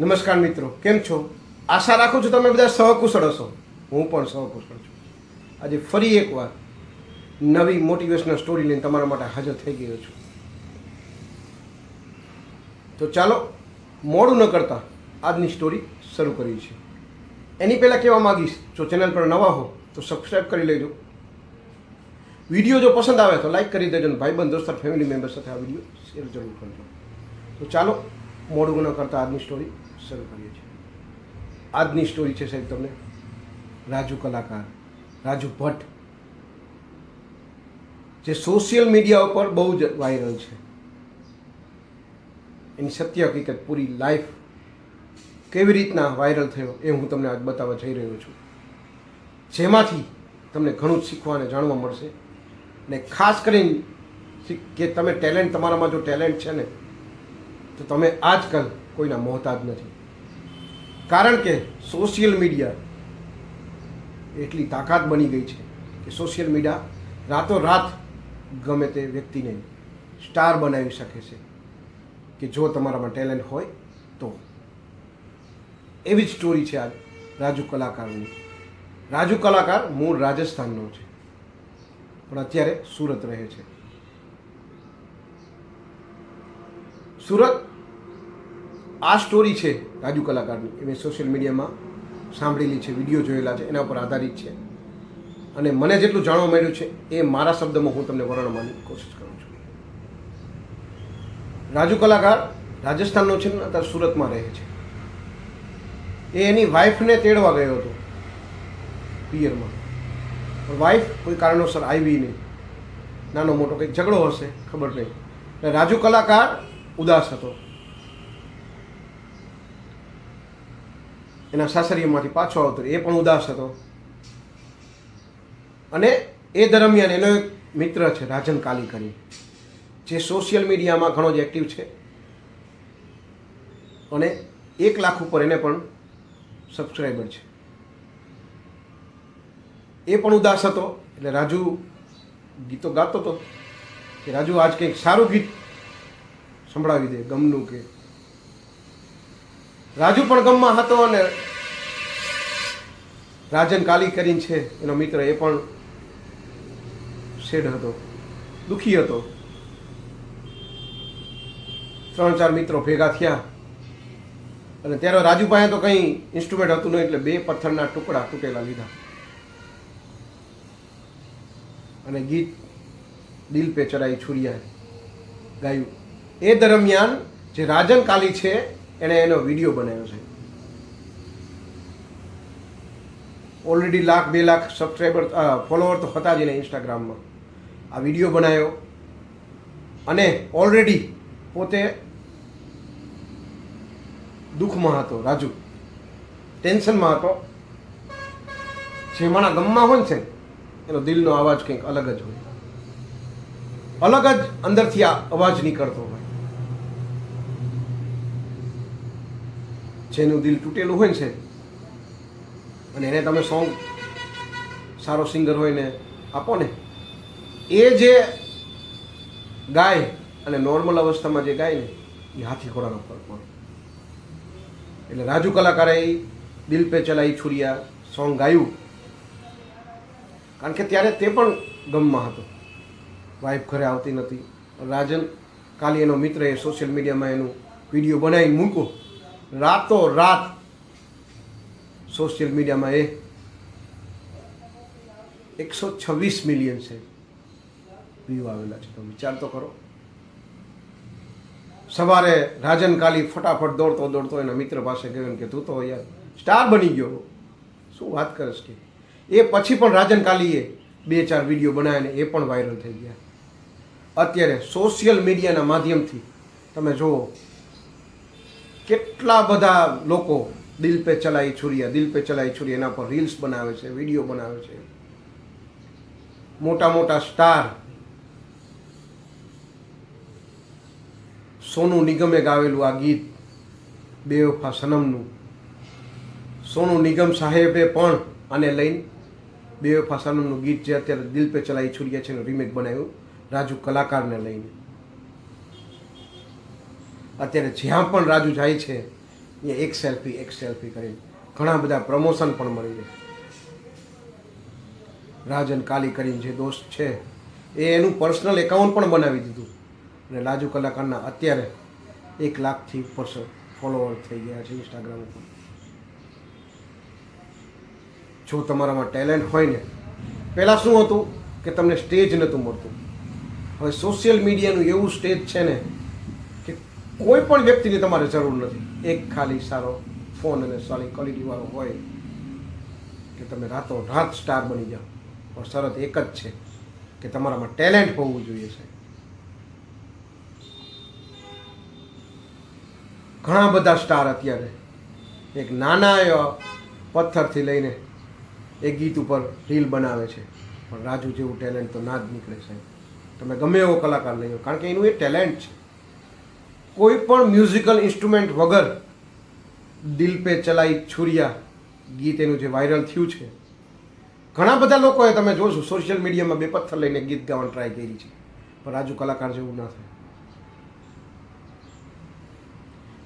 નમસ્કાર મિત્રો, કેમ છો? આશા રાખું છું તમે બધા સહકુશળ હશો. હું પણ સહકુશળ છું. આજે ફરી એકવાર નવી મોટિવેશનલ સ્ટોરી લઈને તમારા માટે હાજર થઈ ગયો છું. તો ચાલો મોડું ન કરતા આજની સ્ટોરી શરૂ કરવી છે. એની પહેલાં કહેવા માગીશ, જો ચેનલ પર નવા હો તો સબસ્ક્રાઈબ કરી લેજો. વિડીયો જો પસંદ આવે તો લાઈક કરી દેજો અને ભાઈબંધ દોસ્તાર ફેમિલી મેમ્બર સાથે આ વિડીયો શેર જરૂર કરજો. તો ચાલો મોડું ન કરતા આજની સ્ટોરી શરૂ કરીએ છીએ. આજની સ્ટોરી છે સાહેબ તમને રાજુ કલાકાર, રાજુ ભટ્ટ, જે સોશિયલ મીડિયા ઉપર બહુ જ વાયરલ છે. એની સત્ય હકીકત પૂરી લાઈફ કેવી રીતના વાયરલ થયો એ હું તમને આજ બતાવવા જઈ રહ્યો છું, જેમાંથી તમને ઘણું જ શીખવા અને જાણવા મળશે. ને ખાસ કરીને કે તમે તમારામાં જો ટેલેન્ટ છે ને તો તમે આજકાલ કોઈના મોહતાજ નથી. કારણ કે સોશિયલ મીડિયા એટલી તાકાત બની ગઈ છે કે સોશિયલ મીડિયા રાતોરાત ગમે તે વ્યક્તિને સ્ટાર બનાવી શકે છે કે જો તમારામાં ટેલેન્ટ હોય તો. એવી જ સ્ટોરી છે આજ રાજુ કલાકારની. રાજુ કલાકાર મૂળ રાજસ્થાનનો છે પણ અત્યારે સુરત રહે છે. સુરત આ સ્ટોરી છે રાજુ કલાકારની, એ મેં સોશિયલ મીડિયામાં સાંભળેલી છે, વિડીયો જોયેલા છે, એના ઉપર આધારિત છે. અને મને જેટલું જાણવા મળ્યું છે એ મારા શબ્દમાં હું તમને વર્ણવવાની કોશિશ કરું છું. રાજુ કલાકાર રાજસ્થાનનો છે ને અત્યારે સુરતમાં રહે છે. એ એની વાઈફને તેડવા ગયો હતો પિયરમાં, પણ વાઈફ કોઈ કારણોસર આવી નહીં. નાનો મોટો કંઈક ઝઘડો હશે, ખબર નહીં. એટલે રાજુ કલાકાર ઉદાસ હતો. એના સાસરીમાંથી પાછો આવતો એ પણ ઉદાસ હતો. અને એ દરમિયાન એનો એક મિત્ર છે રાજન કાલી કરી, જે સોશિયલ મીડિયામાં ઘણો જ એક્ટિવ છે અને 1 લાખ ઉપર એને પણ સબસ્ક્રાઈબર છે. એ પણ ઉદાસ હતો. એટલે રાજુ ગીતો ગાતો હતો કે રાજુ આજ કંઈક સારું ગીત સંભળાવી દે, ગમનું. કે રાજુ પણ ગમમાં હતો અને રાજન કાલી કરીને છે એનો મિત્ર, એ પણ સેડ હતો, દુઃખી હતો. 3-4 મિત્રો ભેગા થયા અને ત્યારે રાજુ પાસે તો કંઈ ઇન્સ્ટ્રુમેન્ટ હતું નહીં, એટલે 2 પથ્થરના ટુકડા તૂટેલા લીધા અને ગીત દિલ પે ચડાઈ છુરિયા ગાયું. એ દરમિયાન જે રાજન કાલી છે એણે એનો વિડીયો બનાવ્યો છે. ઓલરેડી 1-2 લાખ સબસ્ક્રાઈબર ફોલોવર તો હતા જ એને ઇન્સ્ટાગ્રામમાં. આ વિડીયો બનાવ્યો અને ઓલરેડી પોતે દુઃખમાં હતો. રાજુ ટેન્શનમાં હતો. જે મારા ગમમાં હોય છે એનો દિલનો અવાજ કંઈક અલગ જ હોય, અલગ જ અંદરથી આ અવાજ નીકળતો હોય. જેનું દિલ તૂટેલું હોય છે અને એને તમે સોંગ, સારો સિંગર હોય ને આપો ને, એ જે ગાય અને નોર્મલ અવસ્થામાં જે ગાય ને એ હાથી ઘોડાનો ફરક પડે. એટલે રાજુ કલાકારે દિલ પે ચલાઈ છુરિયા સોંગ ગાયું, કારણ કે ત્યારે તે પણ ગમમાં હતો. વાઈફ ઘરે આવતી નથી. રાજન કાલી એનો મિત્ર એ સોશિયલ મીડિયામાં એનું વિડીયો બનાવીને મૂક્યો. રાતોરાત સોશિયલ મીડિયામાં એ 126 મિલિયન છે વ્યૂ આવેલા છે. તો વિચાર તો કરો. સવારે રાજન કાલી ફટાફટ દોડતો એના મિત્ર પાસે ગયો કે તું તો યાર સ્ટાર બની ગયો, શું વાત કરીશ. કે એ પછી પણ રાજન કાલીએ 2-4 વિડીયો બનાવ્યા ને એ પણ વાયરલ થઈ ગયા. અત્યારે સોશિયલ મીડિયાના માધ્યમથી તમે જુઓ કેટલા બધા લોકો દિલ પે ચલાઈ છુરિયા એના પર રીલ્સ બનાવે છે, વિડીયો બનાવે છે. મોટા મોટા સ્ટાર, સોનુ નિગમે ગાવેલું આ ગીત બેવફા સનમનું, સોનુ નિગમ સાહેબે પણ આને લઈને બેવફા સનમનું ગીત જે અત્યારે દિલ પે ચલાઈ છુરિયા છે એનું રીમેક બનાવ્યું રાજુ કલાકારને લઈને. અત્યારે જ્યાં પણ રાજુ જાય છે એ એક સેલ્ફી કરીને ઘણા બધા પ્રમોશન પણ મળી રહે. રાજન કાલી કરીને જે દોસ્ત છે એ એનું પર્સનલ એકાઉન્ટ પણ બનાવી દીધું અને લાજુ કલાકારના અત્યારે 1 લાખથી ઉપર ફોલોવર થઈ ગયા છે ઇન્સ્ટાગ્રામ ઉપર. જો તમારામાં ટેલેન્ટ હોય ને, પહેલાં શું હતું કે તમને સ્ટેજ નહોતું મળતું, હવે સોશિયલ મીડિયાનું એવું સ્ટેજ છે ને કે કોઈ પણ વ્યક્તિની તમારે જરૂર નથી. એક ખાલી સારો ફોન અને સારી ક્વોલિટીવાળો હોય કે તમે રાત સ્ટાર બની જાઓ. પણ શરત એક જ છે કે તમારામાં ટેલેન્ટ હોવું જોઈએ છે. ઘણા બધા સ્ટાર અત્યારે એક નાના એવા પથ્થરથી લઈને એક ગીત ઉપર રીલ બનાવે છે, પણ રાજુ જેવું ટેલેન્ટ તો ના જ નીકળે સાહેબ. તમે ગમે એવો કલાકાર લઈ લો, કારણ કે એનું એ ટેલેન્ટ છે. કોઈ પણ મ્યુઝિકલ ઇન્સ્ટ્રુમેન્ટ વગર દિલ પે ચલાઈ છુરિયા ગીત એનું જે વાયરલ થયું છે, ઘણા બધા લોકોએ તમે જોશો સોશિયલ મીડિયામાં 2 પથ્થર લઈને ગીત ગાવાની ટ્રાય કરી છે, પણ રાજુ કલાકાર જેવું ના થાય.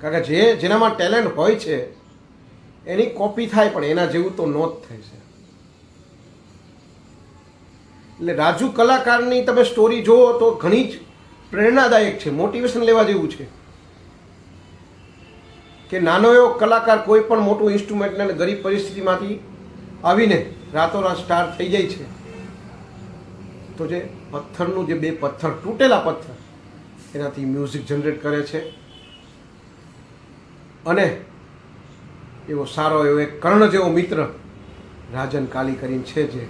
કારણ કે જેનામાં ટેલેન્ટ હોય છે એની કોપી થાય, પણ એના જેવું તો નો જ થાય છે. એટલે રાજુ કલાકારની તમે સ્ટોરી જુઓ તો ઘણી જ પ્રેરણાદાયક છે, મોટિવેશન લેવા જેવું છે કે નાનો એવો કલાકાર કોઈ પણ મોટું ઇન્સ્ટ્રુમેન્ટને ગરીબ પરિસ્થિતિમાંથી આવીને રાતોરાત સ્ટાર થઈ જાય છે. તો જે પથ્થરનું જે 2 પથ્થર તૂટેલા પથ્થર એનાથી મ્યુઝિક જનરેટ કરે છે. અને એવો સારો એવો એક કર્ણ જેવો મિત્ર રાજન કાલી કરીને છે, જે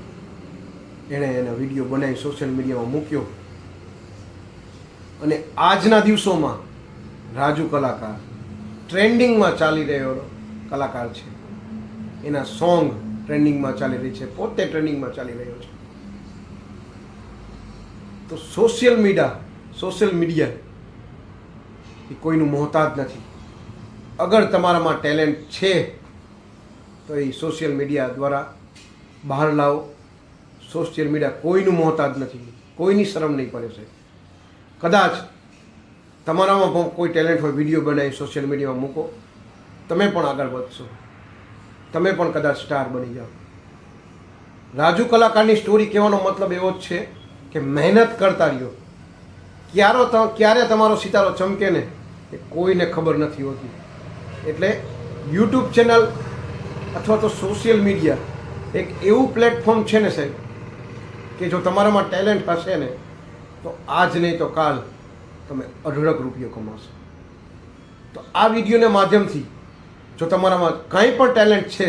એણે એના વિડીયો બનાવી સોશિયલ મીડિયામાં મૂક્યો. અને આજના દિવસોમાં રાજુ કલાકાર ટ્રેન્ડિંગમાં ચાલી રહ્યો કલાકાર છે. એના સોંગ ટ્રેન્ડિંગમાં ચાલી રહી છે, પોતે ટ્રેન્ડિંગમાં ચાલી રહ્યો છે. તો સોશિયલ મીડિયા એ કોઈનું મોહતાજ નથી. અગર તમારામાં ટેલેન્ટ છે તો એ સોશિયલ મીડિયા દ્વારા બહાર લાવો. સોશિયલ મીડિયા કોઈનું મોહતાજ નથી, કોઈની શરમ નહીં પડે છે. કદાચ તમારામાં કોઈ ટેલેન્ટ હોય, વિડીયો બનાવી સોશિયલ મીડિયામાં મૂકો, તમે પણ આગળ વધશો, તમે પણ કદાચ સ્ટાર બની જાઓ. રાજુ કલાકારની સ્ટોરી કહેવાનો મતલબ એવો જ છે કે મહેનત કરતા રહ્યો. ક્યારે તમારો સિતારો ચમકે ને એ કોઈને ખબર નથી હોતી. એટલે યુટ્યુબ ચેનલ અથવા તો સોશિયલ મીડિયા એક એવું પ્લેટફોર્મ છે ને સાહેબ કે જો તમારામાં ટેલેન્ટ હશે ને તો આજ નહીં તો કાલ તમે અઢળક રૂપિયો કમાશો. તો આ વિડીયોના માધ્યમથી જો તમારામાં કંઈ પણ ટેલેન્ટ છે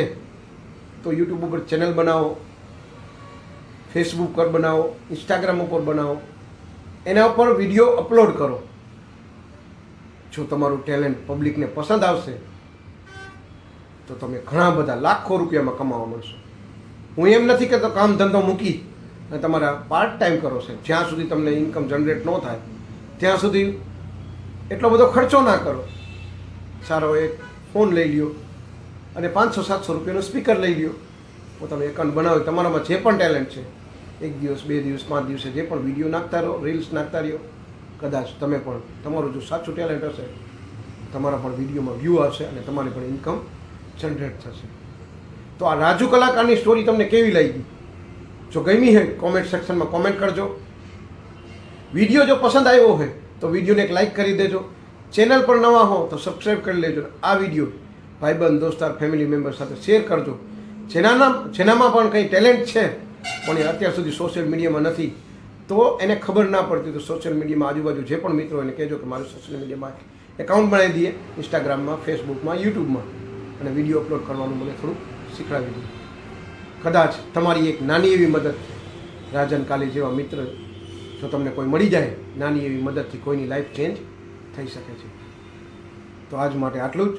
તો યુટ્યુબ ઉપર ચેનલ બનાવો, ફેસબુક પર બનાવો, ઇન્સ્ટાગ્રામ ઉપર બનાવો, એના ઉપર વિડીયો અપલોડ કરો. જો તમારું ટેલેન્ટ પબ્લિકને પસંદ આવશે તો તમે ઘણા બધા લાખો રૂપિયામાં કમાવા મળશો. હું એમ નથી કહેતો કામ ધંધો મૂકી અને તમારા પાર્ટ ટાઈમ કરો છે. જ્યાં સુધી તમને ઇન્કમ જનરેટ ન થાય ત્યાં સુધી એટલો બધો ખર્ચો ના કરો. સારો એક ફોન લઈ લ્યો અને 500-700 રૂપિયાનું સ્પીકર લઈ લ્યો, પોતાનું એકાઉન્ટ બનાવો. તમારામાં જે પણ ટેલેન્ટ છે 1 દિવસ 2 દિવસ 5 દિવસે જે પણ વિડીયો નાખતા રહો, રીલ્સ નાખતા રહ્યો. કદાચ તમે પણ તમારું જો સાચું ટેલેન્ટ હશે તમારા પણ વિડીયોમાં વ્યૂ આવશે અને તમારી પણ ઇન્કમ જનરેટ થશે. તો આ રાજુ કલાકારની સ્ટોરી તમને કેવી લાગી? જો ગમી હોય કોમેન્ટ સેક્શનમાં કોમેન્ટ કરજો. વિડીયો જો પસંદ આવ્યો હોય તો વિડીયોને એક લાઇક કરી દેજો. ચેનલ પર નવા હો તો સબસ્ક્રાઈબ કરી લેજો. આ વિડીયો ભાઈબંધ, દોસ્તાર, ફેમિલી મેમ્બર સાથે શેર કરજો. જેનામાં પણ કંઈ ટેલેન્ટ છે પણ એ અત્યાર સુધી સોશિયલ મીડિયામાં નથી, તો એને ખબર ના પડતી, તો સોશિયલ મીડિયામાં આજુબાજુ જે પણ મિત્રો એને કહેજો કે મારું સોશિયલ મીડિયામાં એકાઉન્ટ બનાવી દઈએ, ઇન્સ્ટાગ્રામમાં, ફેસબુકમાં, યુટ્યુબમાં, અને વિડીયો અપલોડ કરવાનું મને થોડુંક શીખવાડી દઈએ. કદાચ તમારી એક નાની એવી મદદ રાજન કાલી જેવા મિત્ર જો તમને કોઈ મળી જાય, નાની એવી મદદથી કોઈની લાઈફ ચેન્જ થઈ શકે છે. તો આજ માટે આટલું જ.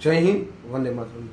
જય હિન્દ, વંદે માતરમ.